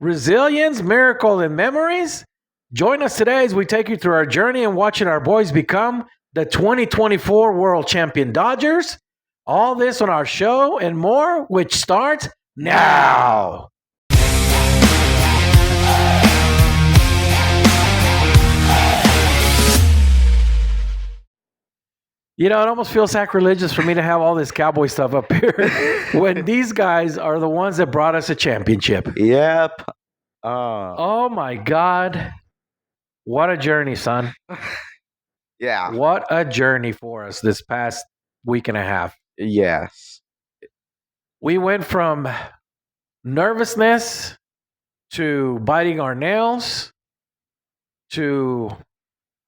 Resilience, miracle, and memories. Join us today as we take you through our journey and watching our boys become the 2024 World Champion Dodgers. All this on our show and more, which starts now. You know, it almost feels sacrilegious for me to have all this cowboy stuff up here when these guys are the ones that brought us a championship. Yep. Oh my God. What a journey, son. Yeah. What a journey for us this past week and a half. Yes. We went from nervousness to biting our nails to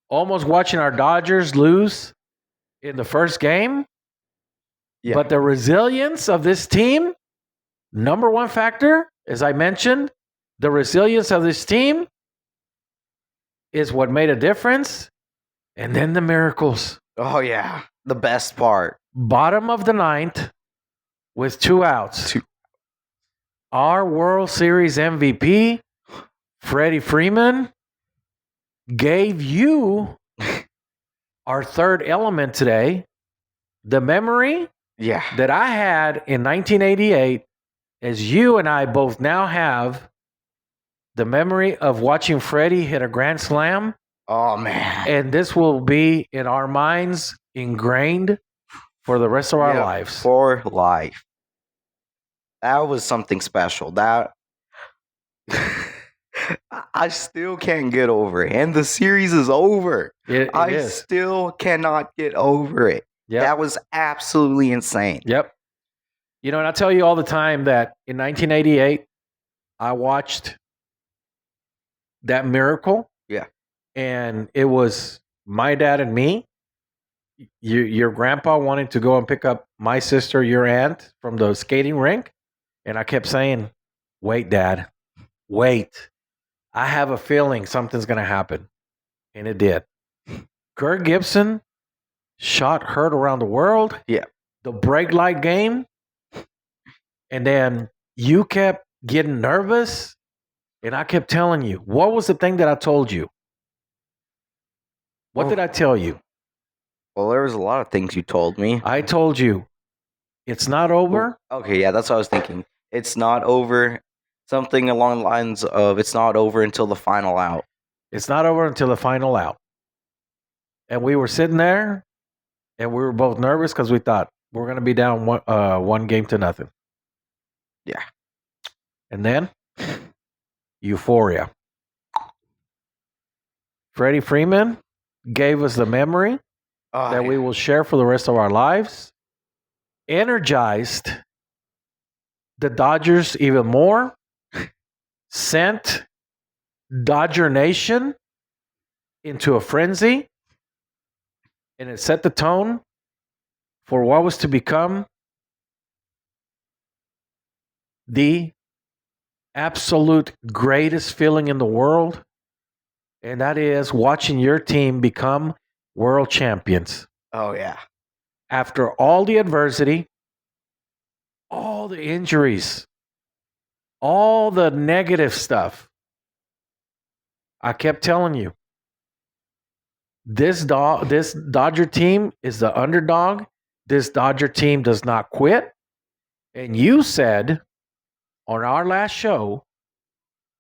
almost watching our Dodgers lose in the first game. Yeah. But the resilience of this team, number one factor, as I mentioned, the resilience of this team is what made a difference. And then the miracles. Oh, yeah. The best part. Bottom of the ninth with 2 outs. Our World Series MVP, Freddie Freeman, gave you our third element today, the memory Yeah. that I had in 1988, as you and I both now have the memory of watching Freddie hit a grand slam. Oh, man. And this will be in our minds ingrained for the rest of our lives. For life. That was something special. That I still can't get over it. And the series is over. It is. Still cannot get over it. Yep. That was absolutely insane. Yep. You know, and I tell you all the time that in 1988, I watched that miracle. Yeah. And it was my dad and me. Your grandpa wanted to go and pick up my sister, your aunt, from the skating rink. And I kept saying, wait, Dad, wait. I have a feeling something's going to happen. And it did. Kirk Gibson shot heard around the world. Yeah. The brake light game. And then you kept getting nervous. And I kept telling you, what was the thing that I told you? What did I tell you? Well, there was a lot of things you told me. I told you, it's not over. Okay, yeah, that's what I was thinking. It's not over. Something along the lines of it's not over until the final out. It's not over until the final out. And we were sitting there, and we were both nervous because we thought we're going to be down 1-0. Yeah. And then, euphoria. Freddie Freeman gave us the memory that we will share for the rest of our lives. Energized the Dodgers even more. Sent Dodger Nation into a frenzy. And it set the tone for what was to become the absolute greatest feeling in the world. And that is watching your team become world champions. Oh, yeah. After all the adversity, all the injuries, all the negative stuff, I kept telling you, this Dodger team is the underdog. This Dodger team does not quit. And you said on our last show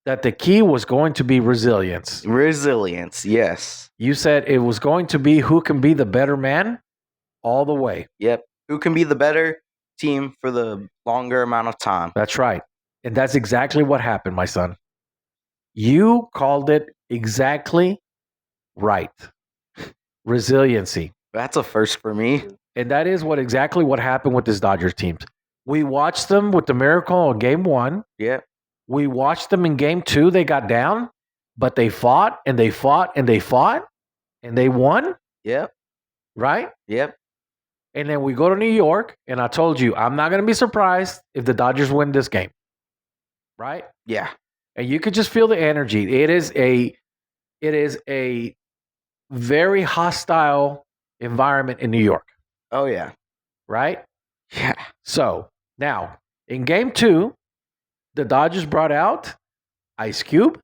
that the key was going to be resilience. Resilience, yes. You said it was going to be who can be the better man all the way. Yep. Who can be the better team for the longer amount of time. That's right. And that's exactly what happened, my son. You called it exactly right. Resiliency. That's a first for me. And that is exactly what happened with this Dodgers teams. We watched them with the miracle in game 1. Yep. We watched them in game 2. They got down, but they fought and they fought and they fought and they won. Yep. Right? Yep. And then we go to New York, and I told you, I'm not going to be surprised if the Dodgers win this game. Right? Yeah. And you could just feel the energy. It is a very hostile environment in New York. Oh, yeah. Right? Yeah. So, now, in game 2, the Dodgers brought out Ice Cube,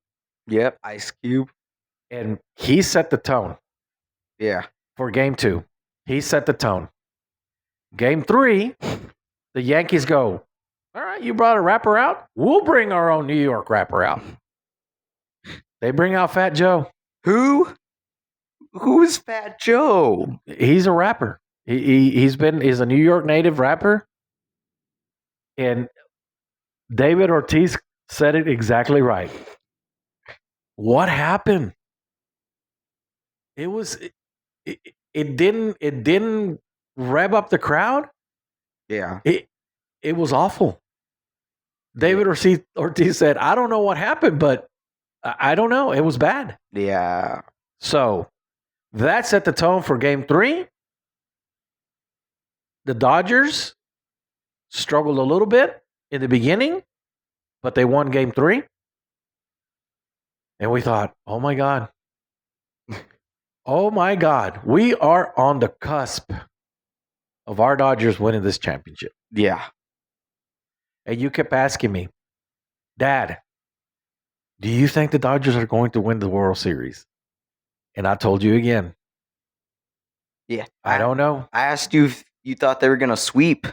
Yep. Ice Cube. and he set the tone Yeah. for game 2. He set the tone. Game 3, the Yankees go, all right, you brought a rapper out? We'll bring our own New York rapper out. They bring out Fat Joe. Who? Who's Fat Joe? He's a rapper. He's a New York native rapper. And David Ortiz said it exactly right. What happened? It didn't rev up the crowd. Yeah. It was awful. David Ortiz said, I don't know what happened, but I don't know. It was bad. Yeah. So that set the tone for game 3. The Dodgers struggled a little bit in the beginning, but they won game 3. And we thought, oh my God. Oh my God. We are on the cusp of our Dodgers winning this championship. Yeah. And you kept asking me, Dad, do you think the Dodgers are going to win the World Series? And I told you again, Yeah. I don't know. I asked you if you thought they were going to sweep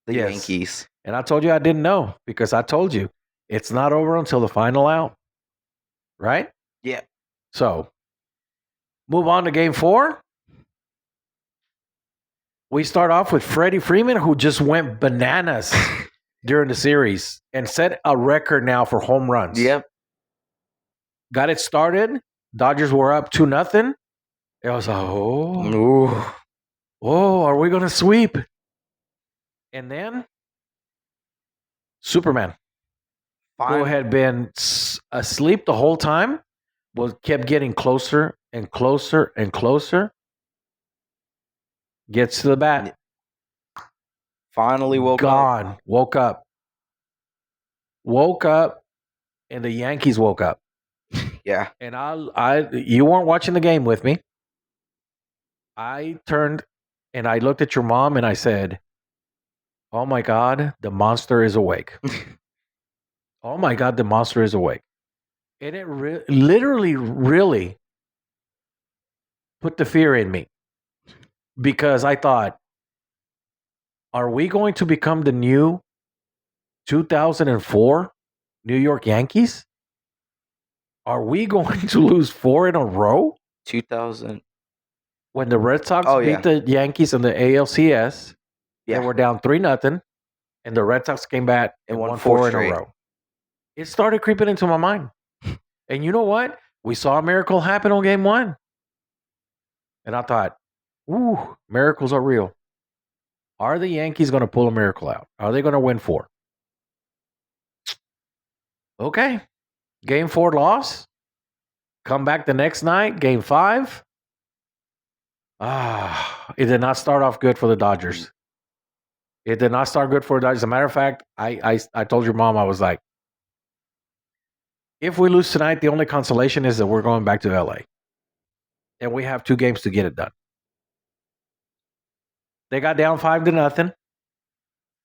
the Yes. Yankees. And I told you I didn't know because I told you it's not over until the final out. Right? Yeah. So move on to game 4. We start off with Freddie Freeman, who just went bananas during the series and set a record now for home runs. Yep. Got it started. Dodgers were up 2-0. It was like, Ooh. are we going to sweep? And then Superman, who had been asleep the whole time, kept getting closer and closer and closer. Gets to the bat. Finally woke up. Woke up, and the Yankees woke up. Yeah. And you weren't watching the game with me. I turned and I looked at your mom and I said, oh my God, the monster is awake. Oh my God, the monster is awake. And it literally really put the fear in me because I thought, are we going to become the new 2004 New York Yankees? Are we going to lose 4 in a row? 2000. When the Red Sox beat the Yankees in the ALCS, they were down 3-0, and the Red Sox came back and won 4 in a row. It started creeping into my mind. And you know what? We saw a miracle happen on game 1. And I thought, ooh, miracles are real. Are the Yankees going to pull a miracle out? Are they going to win 4? Okay. Game 4 loss. Come back the next night, game 5. It did not start off good for the Dodgers. It did not start good for the Dodgers. As a matter of fact, I told your mom, I was like, if we lose tonight, the only consolation is that we're going back to LA. And we have 2 games to get it done. They got down 5-0.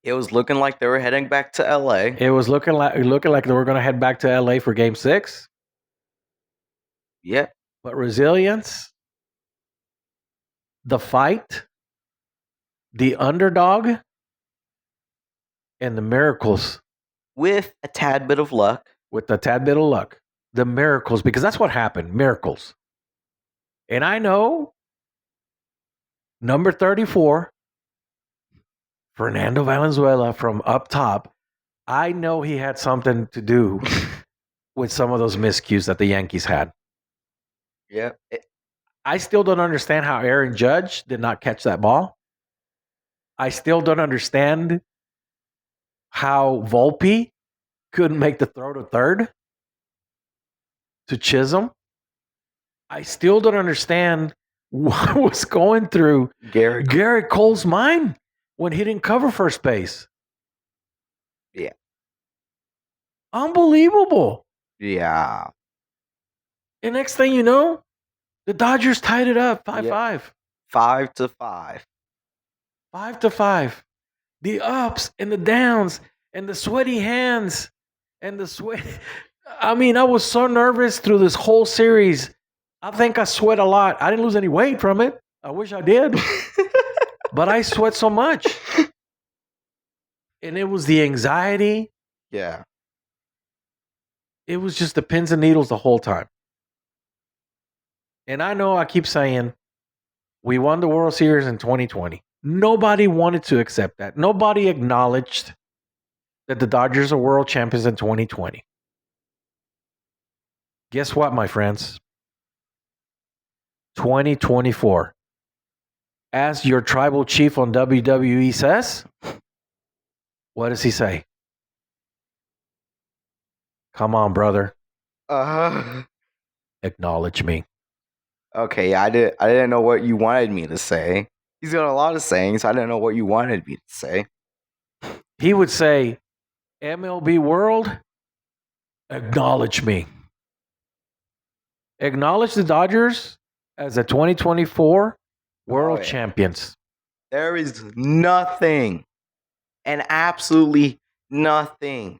It was looking like they were heading back to LA. It was looking like they were going to head back to LA for game 6. Yeah. But resilience, the fight, the underdog, and the miracles. With a tad bit of luck. The miracles, because that's what happened. Miracles. And I know number 34, Fernando Valenzuela from up top, I know he had something to do with some of those miscues that the Yankees had. Yeah. I still don't understand how Aaron Judge did not catch that ball. I still don't understand how Volpe couldn't make the throw to third to Chisholm. I still don't understand what was going through Garrett Cole's mind when he didn't cover first base. Yeah. Unbelievable. Yeah. And next thing you know, the Dodgers tied it up 5-5. 5-5. 5-5. The ups and the downs and the sweaty hands and the I mean, I was so nervous through this whole series. I think I sweat a lot. I didn't lose any weight from it. I wish I did, but I sweat so much. And it was the anxiety. Yeah. It was just the pins and needles the whole time. And I know I keep saying we won the World Series in 2020. Nobody wanted to accept that. Nobody acknowledged that the Dodgers are world champions in 2020. Guess what, my friends? 2024. As your tribal chief on WWE says, what does he say? Come on, brother. Acknowledge me. Okay, I didn't know what you wanted me to say. He's got a lot of sayings. I didn't know what you wanted me to say. He would say, MLB World, acknowledge me. Acknowledge the Dodgers as the 2024 world champions. There is nothing, and absolutely nothing,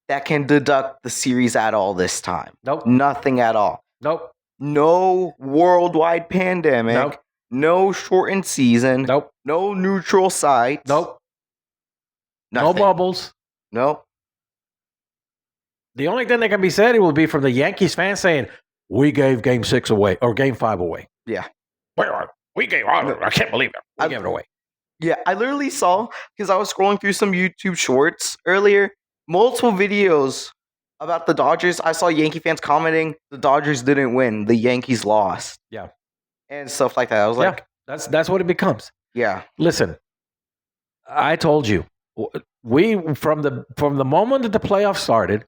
that can deduct the series at all this time. Nope. Nothing at all. Nope. No worldwide pandemic. Nope. No shortened season. Nope. No neutral sites. Nope. Nothing. No bubbles. Nope. The only thing that can be said, it will be from the Yankees fans saying, we gave game 6 away or game 5 away. Yeah. We gave I can't believe it. We gave it away. Yeah, I literally saw, because I was scrolling through some YouTube shorts earlier, multiple videos about the Dodgers. I saw Yankee fans commenting the Dodgers didn't win, the Yankees lost. Yeah. And stuff like that. I was like, that's what it becomes. Yeah. Listen, I told you, we from the moment that the playoffs started,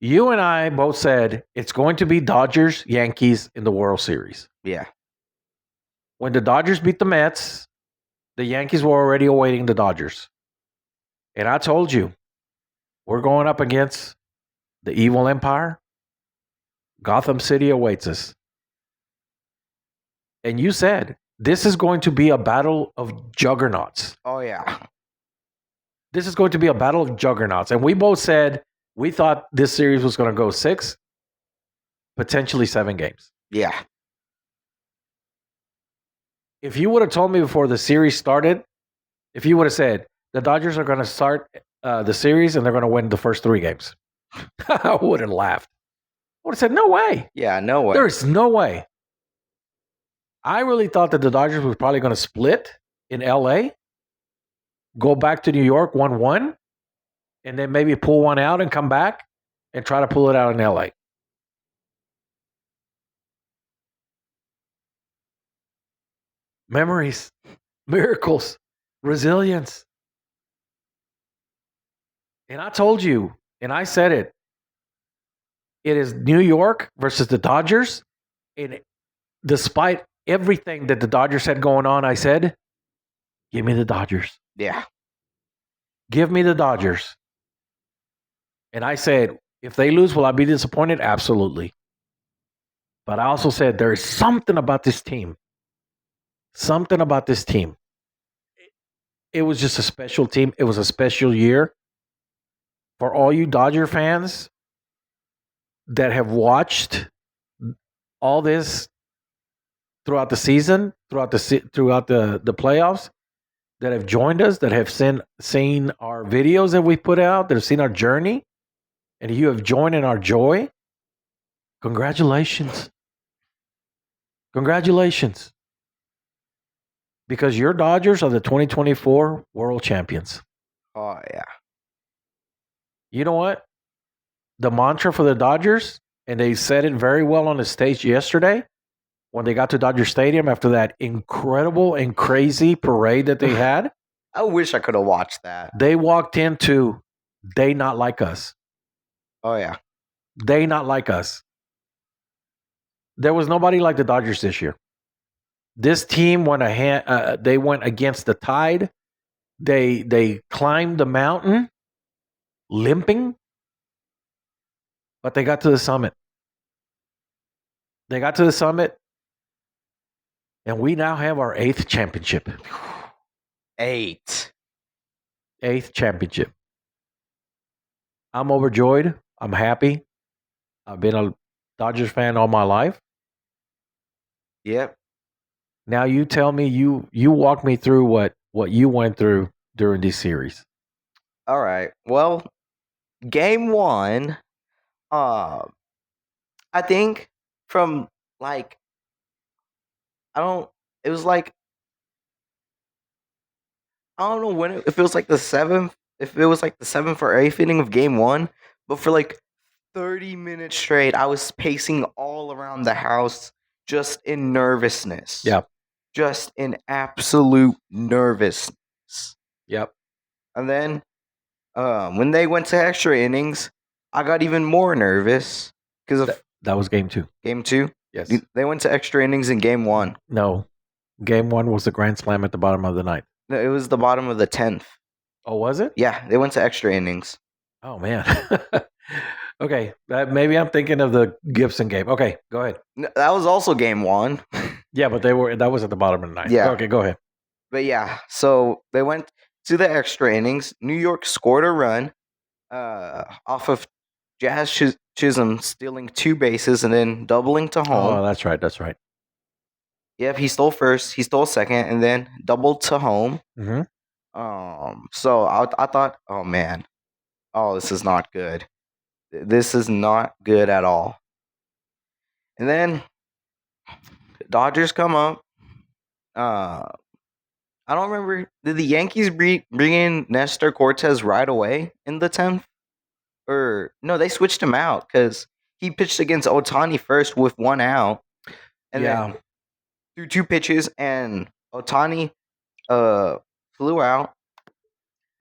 you and I both said it's going to be Dodgers, Yankees in the World Series. Yeah. When the Dodgers beat the Mets, the Yankees were already awaiting the Dodgers. And I told you, we're going up against the evil empire. Gotham City awaits us. And you said, this is going to be a battle of juggernauts. Oh, yeah. This is going to be a battle of juggernauts. And we both said we thought this series was going to go 6, potentially 7 games. Yeah. If you would have told me before the series started, if you would have said the Dodgers are going to start the series and they're going to win the first 3 games, I would have laughed. I would have said, no way. Yeah, no way. There's no way. I really thought that the Dodgers were probably going to split in LA, go back to New York 1-1, and then maybe pull one out and come back and try to pull it out in LA. Memories, miracles, resilience. And I told you, and I said it, it is New York versus the Dodgers. And despite everything that the Dodgers had going on, I said, give me the Dodgers. Yeah. Give me the Dodgers. And I said, if they lose, will I be disappointed? Absolutely. But I also said, there is something about this team. Something about this team. It was just a special team. It was a special year. For all you Dodger fans that have watched all this throughout the season, throughout the playoffs, that have joined us, that have seen our videos that we put out, that have seen our journey, and you have joined in our joy, congratulations. Congratulations. Because your Dodgers are the 2024 world champions. Oh, yeah. You know what? The mantra for the Dodgers, and they said it very well on the stage yesterday when they got to Dodger Stadium after that incredible and crazy parade that they had. I wish I could have watched that. They walked into, they not like us. Oh, yeah. They not like us. There was nobody like the Dodgers this year. This team went they went against the tide. They climbed the mountain, limping, but they got to the summit. They got to the summit, and we now have our 8th championship. 8th championship. I'm overjoyed. I'm happy. I've been a Dodgers fan all my life. Yep. Now you tell me you walk me through what you went through during this series. All right. Well, game one, uh, I think from like I don't. It was like I don't know when if it was like the seventh, if it was like the seventh or eighth inning of game one, but for like 30 minutes straight, I was pacing all around the house just in nervousness. Yeah. Just in absolute nervousness. Yep. And then when they went to extra innings, I got even more nervous because of That was game 2. game two. Yes. They went to extra innings in game one. No. Game 1 was the grand slam at the bottom of the ninth. No, it was the bottom of the 10th. Oh, was it? Yeah, they went to extra innings. Oh man. Okay, maybe I'm thinking of the Gibson game. Okay, go ahead. That was also game one. Yeah, but that was at the bottom of the ninth. Yeah. Okay, go ahead. But yeah, so they went to the extra innings. New York scored a run off of Jazz Chisholm stealing 2 bases and then doubling to home. Oh, that's right. That's right. Yep, he stole first, he stole second, and then doubled to home. Mm-hmm. So I thought, oh man, oh, this is not good. This is not good at all. And then Dodgers come up. I don't remember. Did the Yankees bring in Nestor Cortez right away in the 10th? Or no, they switched him out because he pitched against Otani first with 1 out, and then threw 2 pitches, and Otani flew out.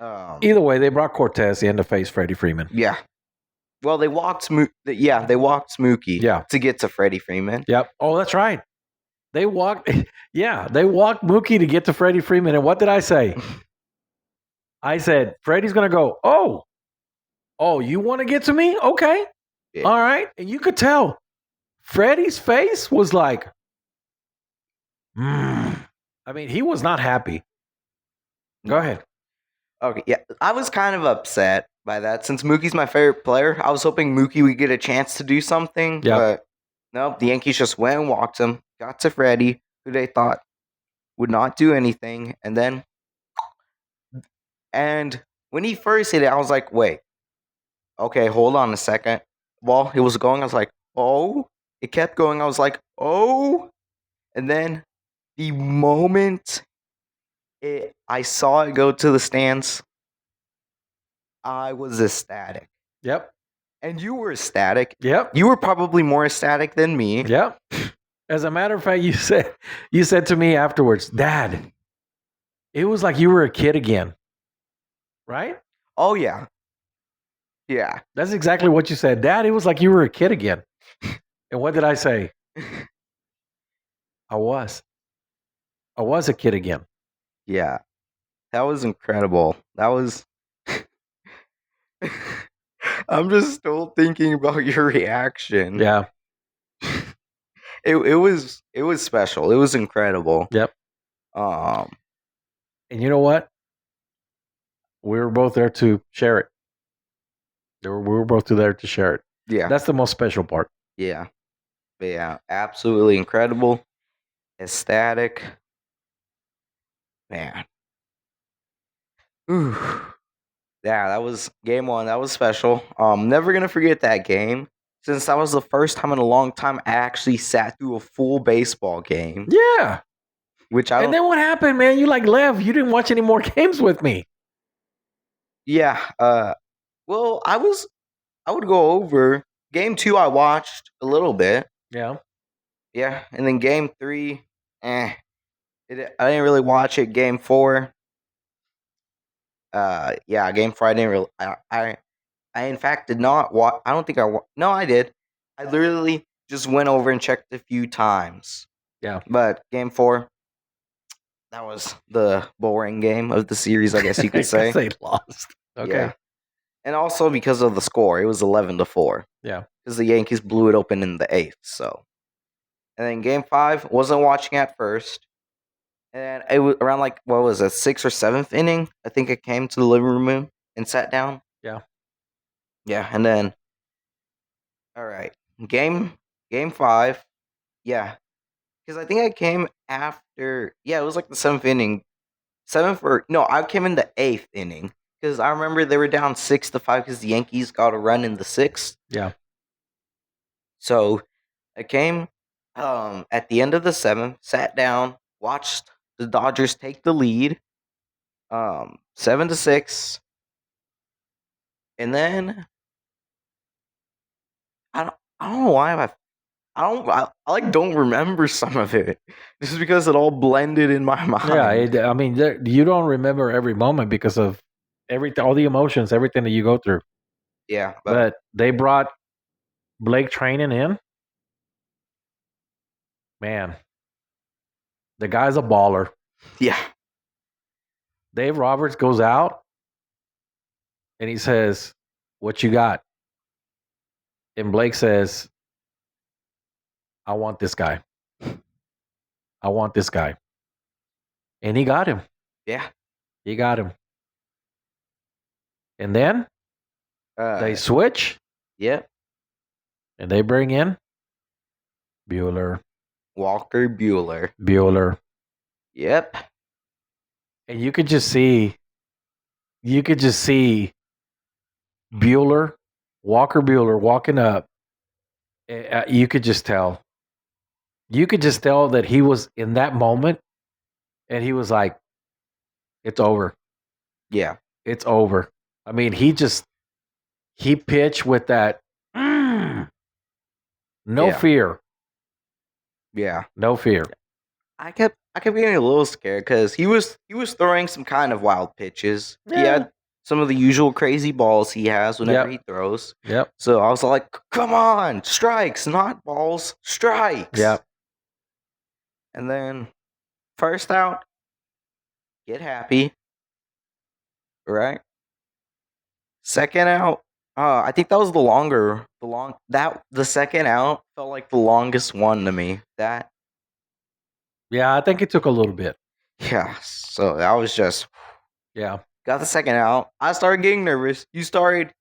Either way, they brought Cortez in to face Freddie Freeman. Yeah. Well, they walked they walked Mookie to get to Freddie Freeman. Yep. Oh, that's right. They walked Mookie to get to Freddie Freeman. And what did I say? I said, Freddie's going to go, oh, you want to get to me? Okay. Yeah. All right. And you could tell Freddie's face was like, I mean, he was not happy. Go ahead. Okay, yeah. I was kind of upset by that. Since Mookie's my favorite player, I was hoping Mookie would get a chance to do something. Yep. But nope, the Yankees just went and walked him, got to Freddie, who they thought would not do anything. And when he first hit it, I was like, wait, okay, hold on a second. While it was going, I was like, oh. It kept going. I was like, oh. And then the moment I saw it go to the stands, I was ecstatic. Yep. And you were ecstatic. Yep. You were probably more ecstatic than me. Yep. As a matter of fact, you said to me afterwards, Dad, it was like you were a kid again. Right? Oh, yeah. Yeah. That's exactly what you said. Dad, it was like you were a kid again. And what did I say? I was a kid again. Yeah. That was incredible. That was... I'm just still thinking about your reaction. Yeah. It was special. It was incredible. Yep. And you know what? We were both there to share it. We were both there to share it. Yeah. That's the most special part. Yeah. But yeah, absolutely incredible. Ecstatic. Man. Ooh. Yeah, that was game one. That was special. Never gonna forget that game, since that was the first time in a long time I actually sat through a full baseball game. Yeah. Which I And then what happened, man? You left. You didn't watch any more games with me. Yeah. Well, I would go over game 2. I watched a little bit. Yeah. Yeah, and then game 3, I didn't really watch it. Game 4. Yeah, game 4 I didn't really. I in fact did not watch. I don't think no, I did. I literally just went over and checked a few times. Yeah. But game 4, that was the boring game of the series, I guess you could say. They lost. Okay. Yeah. And also because of the score, it was 11-4. Yeah. Because the Yankees blew it open in the 8th. So, and then game 5, wasn't watching at first. And it was around what was it, 6th or 7th inning? I think I came to the living room and sat down. Yeah. Yeah, and then all right, game 5. Yeah, because I think I came after. Yeah, it was like the 7th inning. Seventh or no, I came in the 8th inning because I remember they were down 6-5 because the Yankees got a run in the 6th. Yeah. So I came at the end of the 7th, sat down, watched the Dodgers take the lead, 7-6, and then I don't know why I like don't remember some of it. This is because it all blended in my mind. Yeah. I mean, you don't remember every moment because of everything, all the emotions, everything that you go through. Yeah, But they brought Blake Trainen in. Man, the guy's a baller. yeah, Dave Roberts goes out and he says, "What you got?" And Blake says, "I want this guy. I want this guy." And he got him. yeah. He got him. And then they switch Yep. and they bring in Bueller. Walker Bueller. Bueller. Yep. And you could just see Bueller, Walker Bueller walking up. You could just tell. You could just tell that he was in that moment and he was like, it's over. Yeah. It's over. I mean, he pitched with that no Yeah. fear. Yeah. No fear. I kept getting a little scared because he was throwing some kind of wild pitches. He had some of the usual crazy balls he has whenever Yep. he throws. Yep. So I was like, come on, strikes, not balls, strikes. Yep. And then first out, get happy. Right? Second out, I think that was the second out felt like the longest one to me. That Yeah, I think it took a little bit. yeah, so that was just Yeah. got the second out. I started getting nervous. You started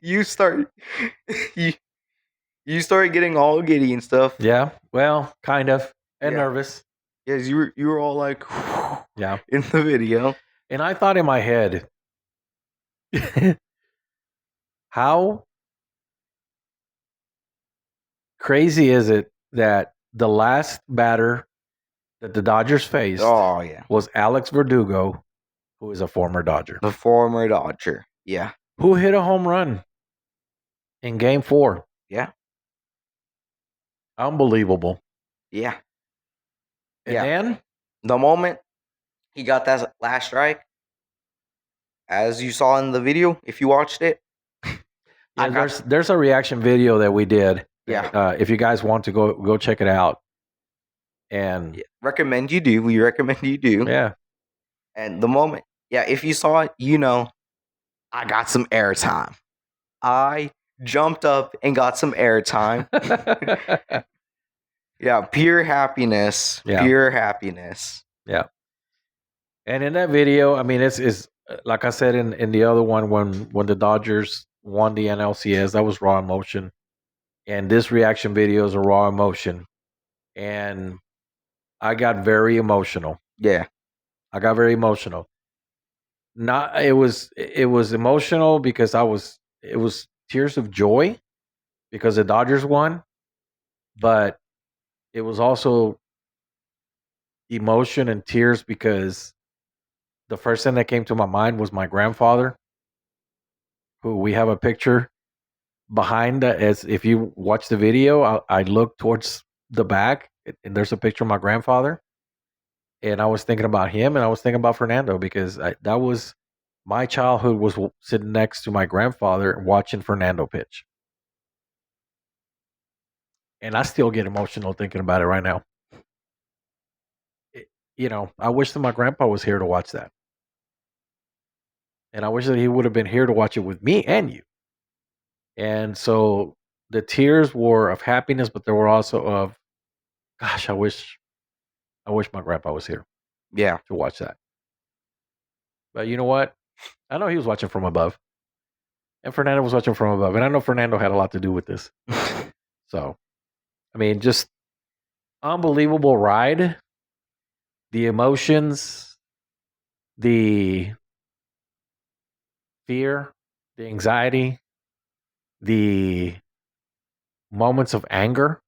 you start you, you started getting all giddy and stuff. Yeah. Well, kind of. And Yeah. nervous. Yes, you were all like Yeah. in the video. And I thought in my head, how crazy is it that the last batter that the Dodgers faced Oh yeah. was Alex Verdugo, who is a former Dodger, The former Dodger. Yeah. who hit a home run in game 4. Yeah. Unbelievable. Yeah. And Yeah. then, The moment he got that last strike, as you saw in the video, if you watched it, I yeah, got there's a reaction video that we did. Yeah. If you guys want to go check it out. And recommend you do. We recommend you do. yeah. And the moment, if you saw it, you know, I got some airtime. I jumped up and got some airtime. Yeah, pure happiness. Yeah. Pure happiness. Yeah. And in that video, I mean, it's like I said in the other one when the Dodgers won the NLCS, that was raw emotion. And this reaction video is a raw emotion. And I got very emotional. Yeah. I got very emotional. It was emotional because it was tears of joy because the Dodgers won, but it was also emotion and tears because the first thing that came to my mind was my grandfather, who we have a picture behind. As if you watch the video, I look towards the back and there's a picture of my grandfather, and I was thinking about him and I was thinking about Fernando because that was my childhood, was sitting next to my grandfather and watching Fernando pitch, and I still get emotional thinking about it right now. I wish that my grandpa was here to watch that. And I wish that he would have been here to watch it with me and you. And so the tears were of happiness, but there were also of, gosh, I wish my grandpa was here Yeah. to watch that. But you know what? I know he was watching from above. And Fernando was watching from above. And I know Fernando had a lot to do with this. So, I mean, just unbelievable ride. The emotions, the fear, the anxiety, the moments of anger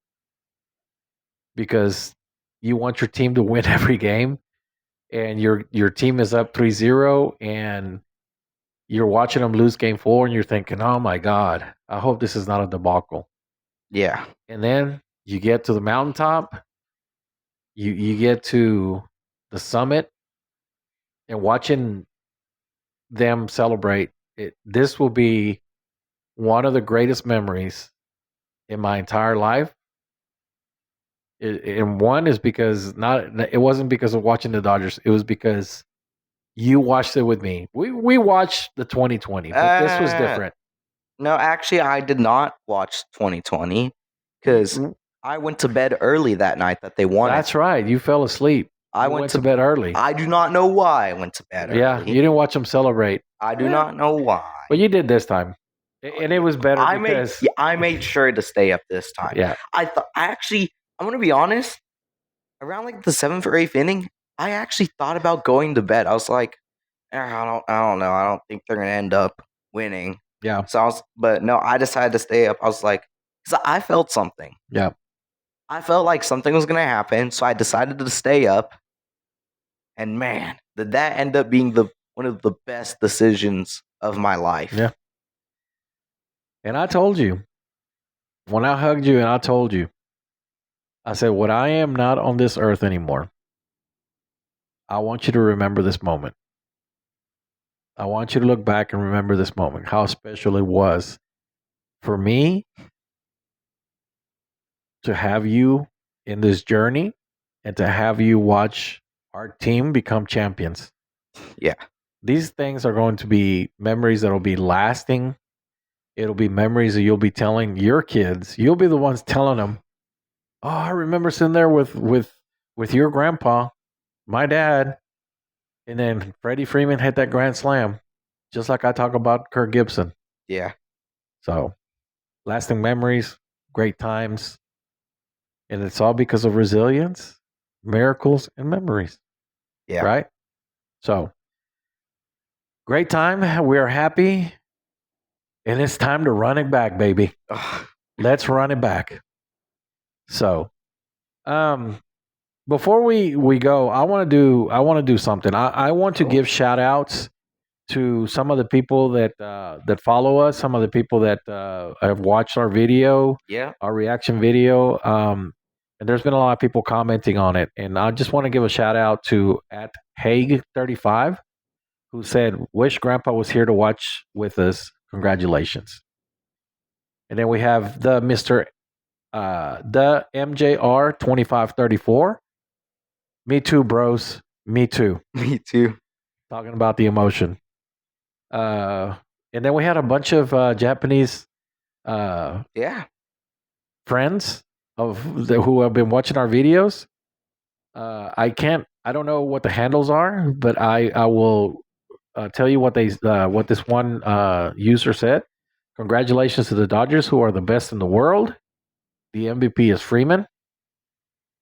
because you want your team to win every game and your team is up 3-0 and you're watching them lose game 4 and you're thinking, "Oh my god, I hope this is not a debacle." Yeah. And then you get to the mountaintop, you get to the summit and watching them celebrate it, this will be one of the greatest memories in my entire life. And one is because it wasn't because of watching the Dodgers. It was because you watched it with me. We watched the 2020, but this was different. No, actually, I did not watch 2020 because I went to bed early that night that they won. That's right. You fell asleep. I You went to bed early. I do not know why I went to bed early. Yeah, you didn't watch them celebrate. I do not know why. But you did this time, and it was better because I made sure to stay up this time. Yeah, I'm going to be honest. Around like the 7th or 8th inning, I actually thought about going to bed. I was like, I don't know. I don't think they're gonna end up winning. Yeah. So but no, I decided to stay up. I was like, because I felt something. Yeah. I felt like something was gonna happen, so I decided to stay up. And man, did that end up being one of the best decisions of my life. Yeah. And I told you when I hugged you, and I told you, I said, "When I am not on this earth anymore, I want you to remember this moment. I want you to look back and remember this moment, how special it was for me to have you in this journey and to have you watch our team become champions." Yeah. These things are going to be memories that will be lasting. It'll be memories that you'll be telling your kids. You'll be the ones telling them, "Oh, I remember sitting there with your grandpa, my dad, and then Freddie Freeman hit that grand slam," just like I talk about Kirk Gibson. Yeah. So, lasting memories, great times, and it's all because of resilience, miracles, and memories. Yeah. Right? So, great time. We are happy. And it's time to run it back, baby. Let's run it back. So, before we go, I want to do something. I want to give shout outs to some of the people that follow us, some of the people that have watched our video, our reaction video. And there's been a lot of people commenting on it, and I just want to give a shout out to at Haig35, who said, "Wish Grandpa was here to watch with us. Congratulations." And then we have the Mr. The MJR 2534. Me too, bros. Me too. Me too. Talking about the emotion. And then we had a bunch of Japanese friends who have been watching our videos. I don't know what the handles are, but I will tell you what this one user said. "Congratulations to the Dodgers, who are the best in the world. The MVP is Freeman."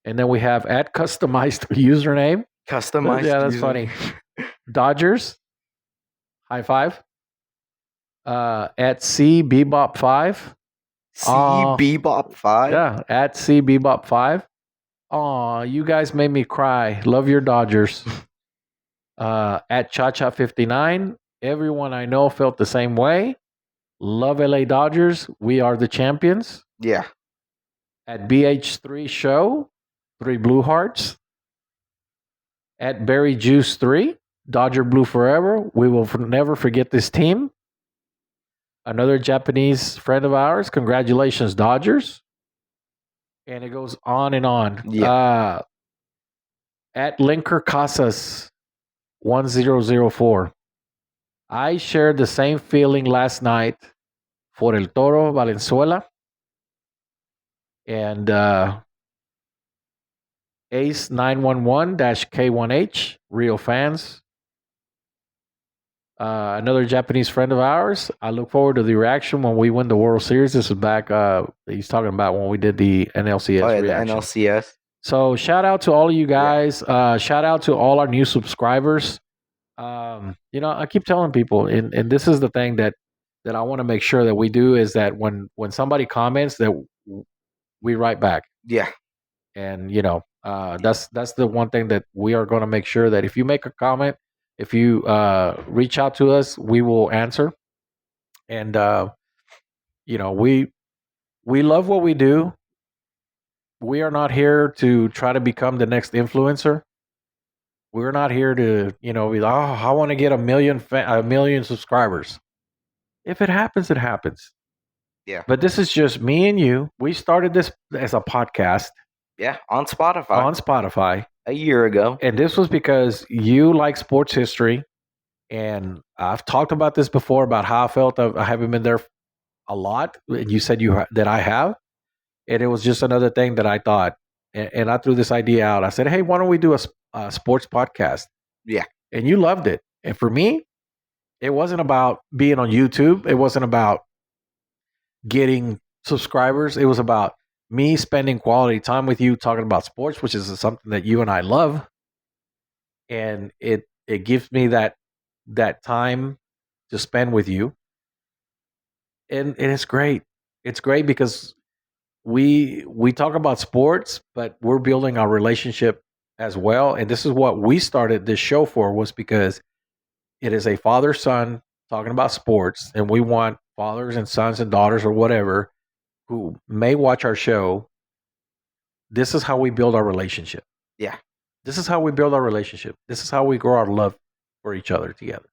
And then we have at customized username. Customized. Yeah, that's funny. Dodgers. High five. At C Bebop 5. C Bebop 5. Yeah, at C Bebop 5. Aw, you guys made me cry. Love your Dodgers. At Cha 59. Everyone I know felt the same way. Love LA Dodgers. We are the champions. Yeah. At BH3 Show. 3 Blue Hearts. At Berry Juice 3. Dodger Blue Forever. We will never forget this team. Another Japanese friend of ours. Congratulations, Dodgers. And it goes on and on. Yeah. At Linker Casas 1004. I shared the same feeling last night for El Toro Valenzuela. And Ace 911-K1H, real fans. another Japanese friend of ours. I look forward to the reaction when we win the World Series. This is back. He's talking about when we did the NLCS Oh, yeah, the reaction. NLCS. So shout out to all of you guys. Shout out to all our new subscribers. I keep telling people, and this is the thing that I want to make sure that we do is that when somebody comments, that we write back. Yeah. And that's the one thing that we are going to make sure that if you make a comment, if you reach out to us, we will answer. And we love what we do. We are not here to try to become the next influencer. We're not here to be like, I want to get a million subscribers. If it happens, it happens. Yeah. But this is just me and you. We started this as a podcast. Yeah, on Spotify. A year ago. And this was because you like sports history. And I've talked about this before about how I felt. I haven't been there a lot. And you said that I have. And it was just another thing that I thought. And I threw this idea out. I said, hey, why don't we do a sports podcast? Yeah. And you loved it. And for me, it wasn't about being on YouTube. It wasn't about getting subscribers. It was about me spending quality time with you talking about sports, which is something that you and I love. And it gives me that time to spend with you. And it's great. It's great because we talk about sports, but we're building our relationship as well. And this is what we started this show for, was because it is a father-son talking about sports, and we want fathers and sons and daughters or whatever who may watch our show. This is how we build our relationship. Yeah. This is how we build our relationship. This is how we grow our love for each other together.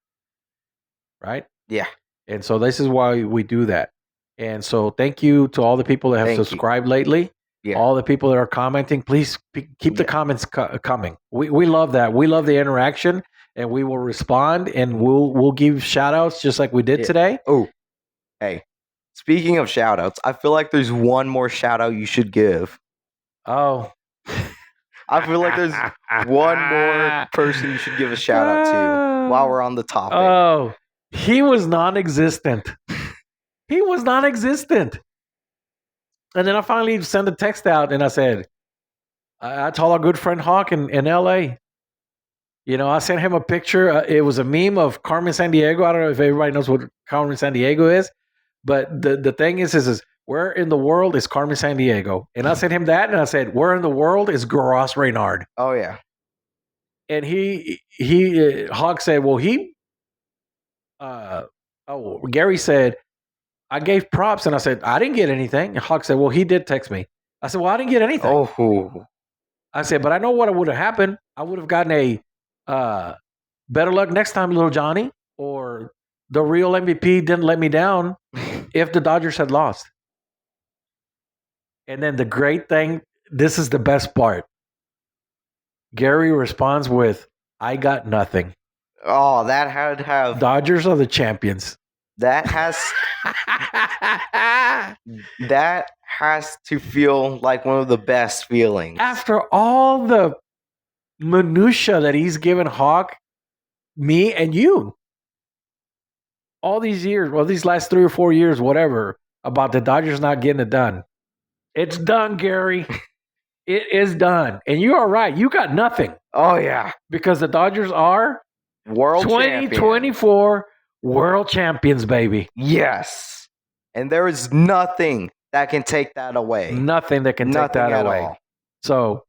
Right? Yeah. And so this is why we do that. And so thank you to all the people that have subscribed lately. Yeah. All the people that are commenting, please keep the comments coming. We love that. We love the interaction, and we will respond, and we'll give shout outs just like we did today. Oh, hey, speaking of shout outs, I feel like there's one more shout out you should give. Oh, I feel like there's one more person you should give a shout out to while we're on the topic. Oh, he was non-existent. He was non-existent. And then I finally sent a text out, and I said, I told our good friend Hawk in LA. I sent him a picture. It was a meme of Carmen Sandiego. I don't know if everybody knows what Carmen Sandiego is, but the thing is where in the world is Carmen Sandiego? And I sent him that, and I said, where in the world is Garas Reynard? Oh, yeah. And Hawk said, well, Gary said, I gave props, and I said, I didn't get anything. And Hawk said, well, he did text me. I said, well, I didn't get anything. Oh. I said, but I know what would have happened. I would have gotten a better luck next time, little Johnny, or the real MVP didn't let me down if the Dodgers had lost. And then the great thing, this is the best part. Gary responds with, I got nothing. Oh, that had to have... Dodgers are the champions. That has to feel like one of the best feelings. After all the minutia that he's given Hawk, me, and you, all these years, well, these last 3 or 4 years, whatever, about the Dodgers not getting it done. It's done, Gary. It is done. And you are right. You got nothing. Oh, yeah. Because the Dodgers are world 2024 world champions, baby. Yes. And there is nothing that can take that away. Nothing that can take that away. All. So,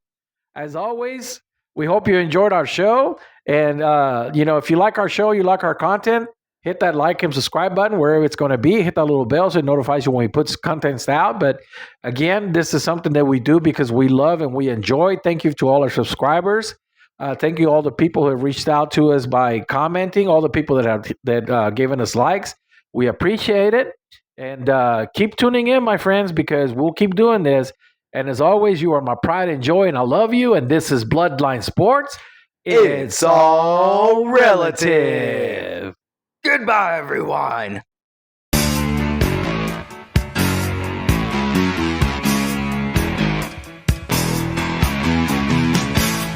as always, we hope you enjoyed our show. And, if you like our show, you like our content, hit that like and subscribe button wherever it's going to be. Hit that little bell so it notifies you when we put contents out. But, again, this is something that we do because we love and we enjoy. Thank you to all our subscribers. Thank you all the people who have reached out to us by commenting, all the people that have given us likes. We appreciate it. And keep tuning in, my friends, because we'll keep doing this. And as always, you are my pride and joy, and I love you. And this is Bloodline Sports. It's all relative. Goodbye, everyone.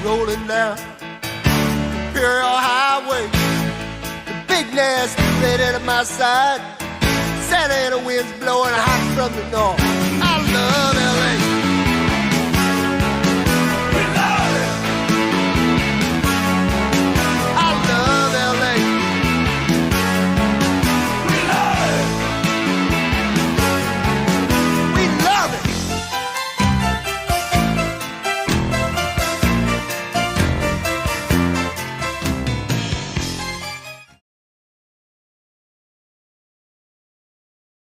Rolling down Imperial Highway, the big now at my side. Santa Ana winds blowing hot from the north. I love